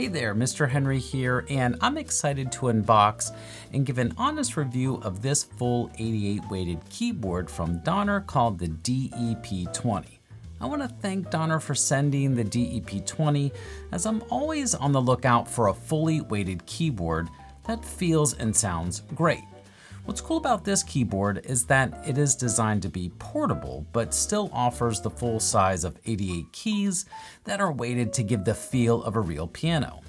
Hey there, Mr. Henry here, and I'm excited to unbox and give an honest review of this full 88 weighted keyboard from Donner called the DEP20. I want to thank Donner for sending the DEP20, as I'm always on the lookout for a fully weighted keyboard that feels and sounds great. What's cool about this keyboard is that it is designed to be portable, but still offers the full size of 88 keys that are weighted to give the feel of a real piano.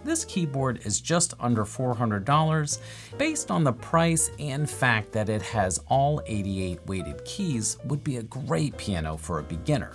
This keyboard is just under $400. Based on the price and fact that it has all 88 weighted keys, would be a great piano for a beginner.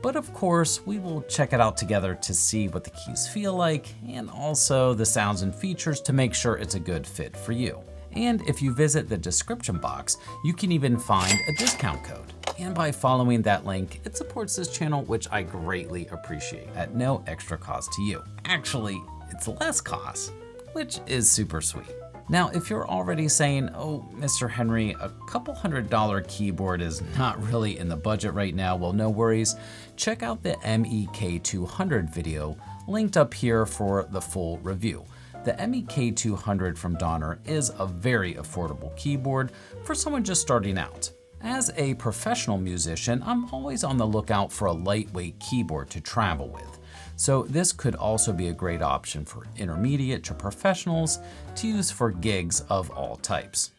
But of course, we will check it out together to see what the keys feel like, and also the sounds and features to make sure it's a good fit for you. And if you visit the description box, you can even find a discount code. And by following that link, it supports this channel, which I greatly appreciate, at no extra cost to you. Actually, it's less cost, which is super sweet. Now, if you're already saying, oh, Mr. Henry, a couple $100 keyboard is not really in the budget right now, well, no worries. Check out the MEK200 video linked up here for the full review. The MEK200 from Donner is a very affordable keyboard for someone just starting out. As a professional musician, I'm always on the lookout for a lightweight keyboard to travel with. So this could also be a great option for intermediate to professionals to use for gigs of all types.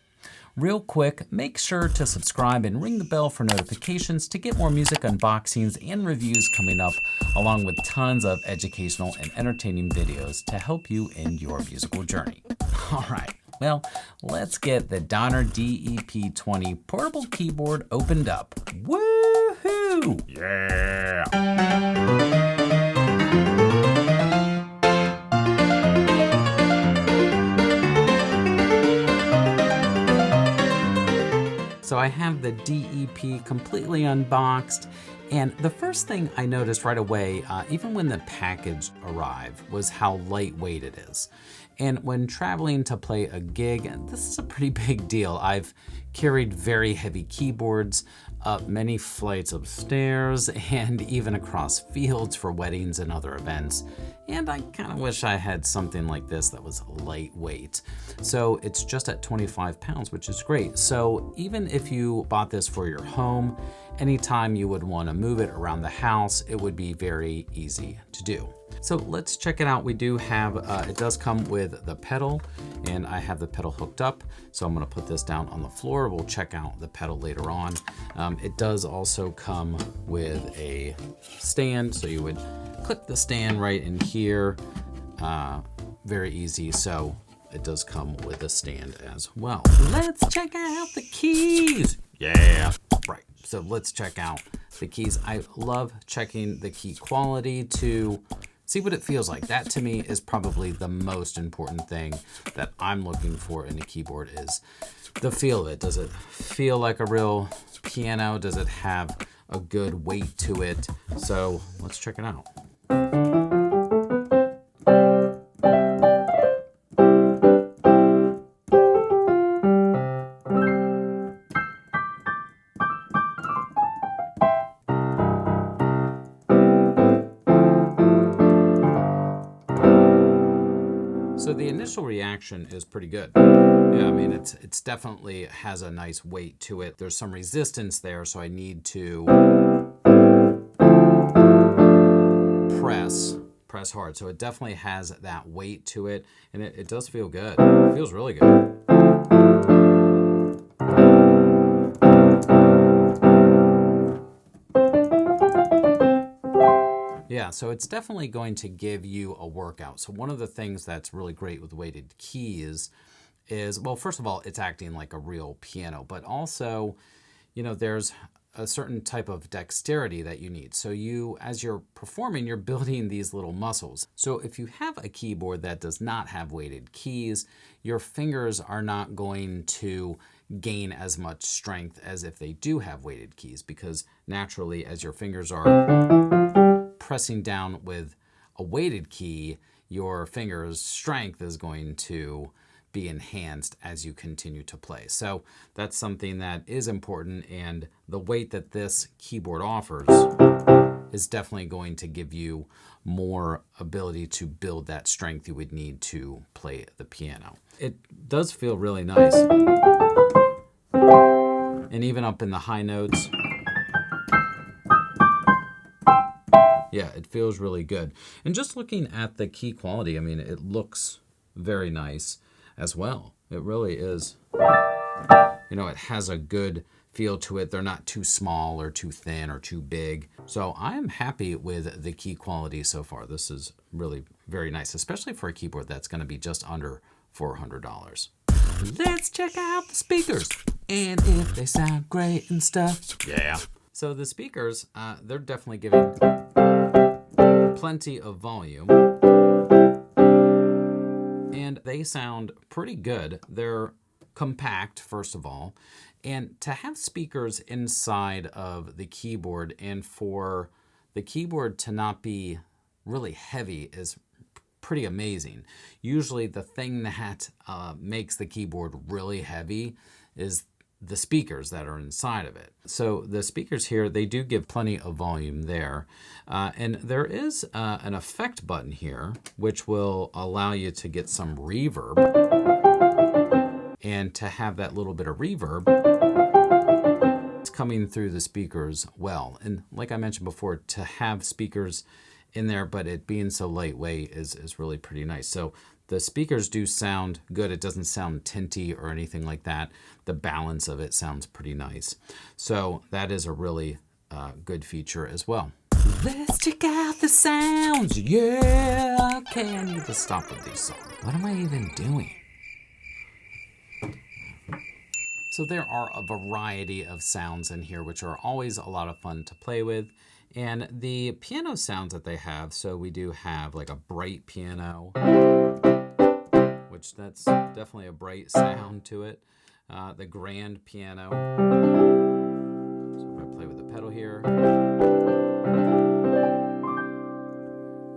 Real quick, make sure to subscribe and ring the bell for notifications to get more music unboxings and reviews coming up, along with tons of educational and entertaining videos to help you in your musical journey. All right, well, let's get the Donner DEP20 portable keyboard opened up. Woohoo! Yeah! So I have the DEP completely unboxed, and the first thing I noticed right away, even when the package arrived, was how lightweight it is. And when traveling to play a gig, this is a pretty big deal. I've carried very heavy keyboards up many flights of stairs and even across fields for weddings and other events. And I kind of wish I had something like this that was lightweight. So it's just at 25 pounds, which is great. So even if you bought this for your home, anytime you would want to move it around the house, it would be very easy to do. So let's check it out. We do have, it does come with the pedal, and I have the pedal hooked up. So I'm gonna put this down on the floor. We'll check out the pedal later on. It does also come with a stand. So you would click the stand right in here. Very easy. So it does come with a stand as well. Let's check out the keys. Yeah, right. So let's check out the keys. I love checking the key quality to see what it feels like. That to me is probably the most important thing that I'm looking for in a keyboard, is the feel of it. Does it feel like a real piano? Does it have a good weight to it? So let's check it out. So the initial reaction is pretty good. Yeah, I mean, it's definitely has a nice weight to it. There's some resistance there, so I need to press hard. So it definitely has that weight to it, and it does feel good. It feels really good. Yeah, so it's definitely going to give you a workout. So one of the things that's really great with weighted keys is, well, first of all, it's acting like a real piano, but also, you know, there's a certain type of dexterity that you need. So you, as you're performing, you're building these little muscles. So if you have a keyboard that does not have weighted keys, your fingers are not going to gain as much strength as if they do have weighted keys, because naturally, as your fingers are pressing down with a weighted key, your fingers' strength is going to be enhanced as you continue to play. So that's something that is important, and the weight that this keyboard offers is definitely going to give you more ability to build that strength you would need to play the piano. It does feel really nice. And even up in the high notes, yeah, it feels really good. And just looking at the key quality, I mean, it looks very nice as well. It really is. You know, it has a good feel to it. They're not too small or too thin or too big. So I am happy with the key quality so far. This is really very nice, especially for a keyboard that's going to be just under $400. Let's check out the speakers and if they sound great and stuff. Yeah. So the speakers, they're definitely giving plenty of volume. And they sound pretty good. They're compact, first of all. And to have speakers inside of the keyboard and for the keyboard to not be really heavy is pretty amazing. Usually the thing that makes the keyboard really heavy is the speakers that are inside of it. So the speakers here, they do give plenty of volume there. And there is an effect button here, which will allow you to get some reverb and to have that little bit of reverb coming through the speakers well. And like I mentioned before, to have speakers in there, but it being so lightweight is really pretty nice. So the speakers do sound good. It doesn't sound tinty or anything like that. The balance of it sounds pretty nice. So that is a really good feature as well. Let's check out the sounds. Yeah, okay, I need to stop with these songs. What am I even doing? So there are a variety of sounds in here, which are always a lot of fun to play with. And the piano sounds that they have, so we do have like a bright piano, which that's definitely a bright sound to it. The grand piano. So if I play with the pedal here.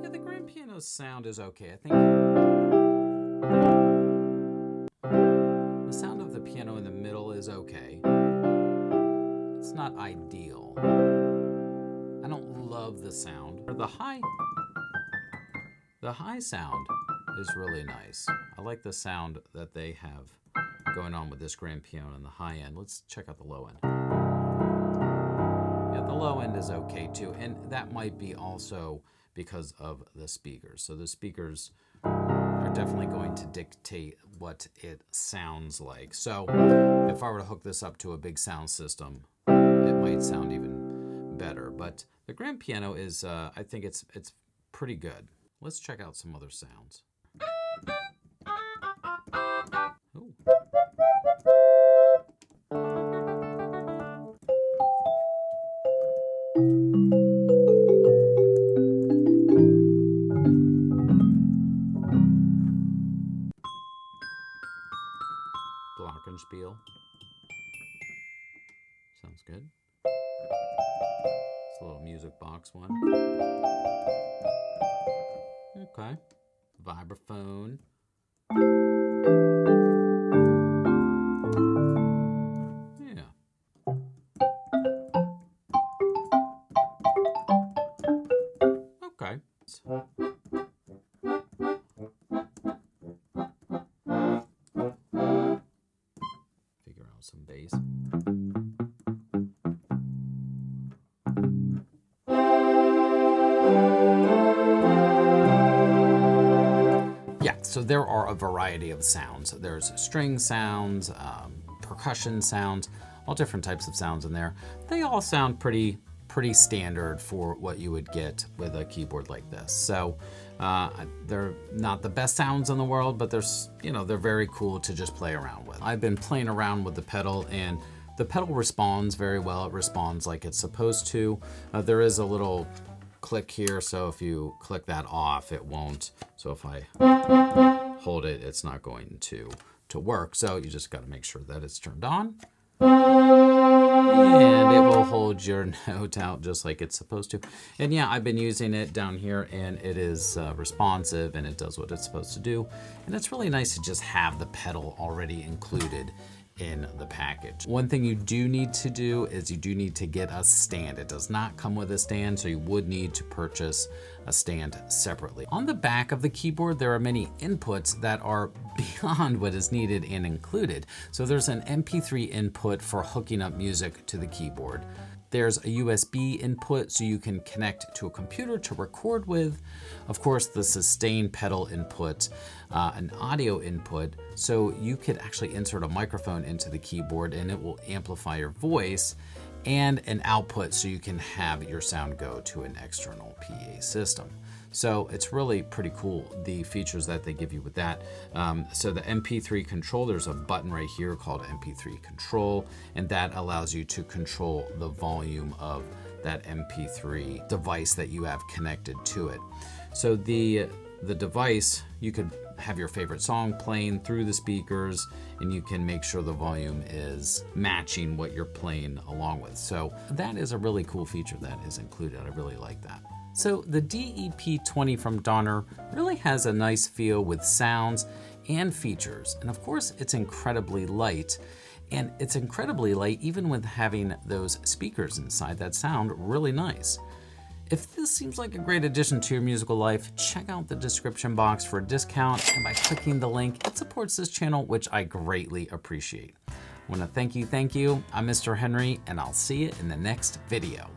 Yeah, the grand piano's sound is okay. I think the sound of the piano in the middle is okay. It's not ideal. I don't love the sound. The high sound is really nice. I like the sound that they have going on with this grand piano in the high end. Let's check out the low end. Yeah, the low end is okay too, and that might be also because of the speakers. So the speakers are definitely going to dictate what it sounds like. So if I were to hook this up to a big sound system, it might sound even better. But the grand piano is, I think it's pretty good. Let's check out some other sounds. Ooh. Glockenspiel. Sounds good. It's a little music box one. Okay. Vibraphone. Yeah. Okay. Figure out some bass. So there are a variety of sounds. There's string sounds, percussion sounds, all different types of sounds in there. They all sound pretty standard for what you would get with a keyboard like this. So they're not the best sounds in the world, but they're very cool to just play around with. I've been playing around with the pedal, and the pedal responds very well. It responds like it's supposed to. There is a little click here, so if you click that off, it won't. So if I hold it, it's not going to work. So you just got to make sure that it's turned on, and it will hold your note out just like it's supposed to. And yeah, I've been using it down here, and it is responsive, and it does what it's supposed to do. And it's really nice to just have the pedal already included in the package. One thing you do need to do is you do need to get a stand. It does not come with a stand, so you would need to purchase a stand separately. On the back of the keyboard, there are many inputs that are beyond what is needed and included. So there's an MP3 input for hooking up music to the keyboard. There's a USB input so you can connect to a computer to record with. Of course, the sustain pedal input, an audio input, so you could actually insert a microphone into the keyboard and it will amplify your voice, and an output so you can have your sound go to an external PA system. So it's really pretty cool, the features that they give you with that. So the MP3 control, there's a button right here called MP3 control, and that allows you to control the volume of that MP3 device that you have connected to it. So the device, you could have your favorite song playing through the speakers, and you can make sure the volume is matching what you're playing along with. So that is a really cool feature that is included. I really like that. So the DEP20 from Donner really has a nice feel with sounds and features. And of course, it's incredibly light. And it's incredibly light even with having those speakers inside that sound really nice. If this seems like a great addition to your musical life, check out the description box for a discount, and by clicking the link, it supports this channel, which I greatly appreciate. I want to thank you. I'm Mr. Henry, and I'll see you in the next video.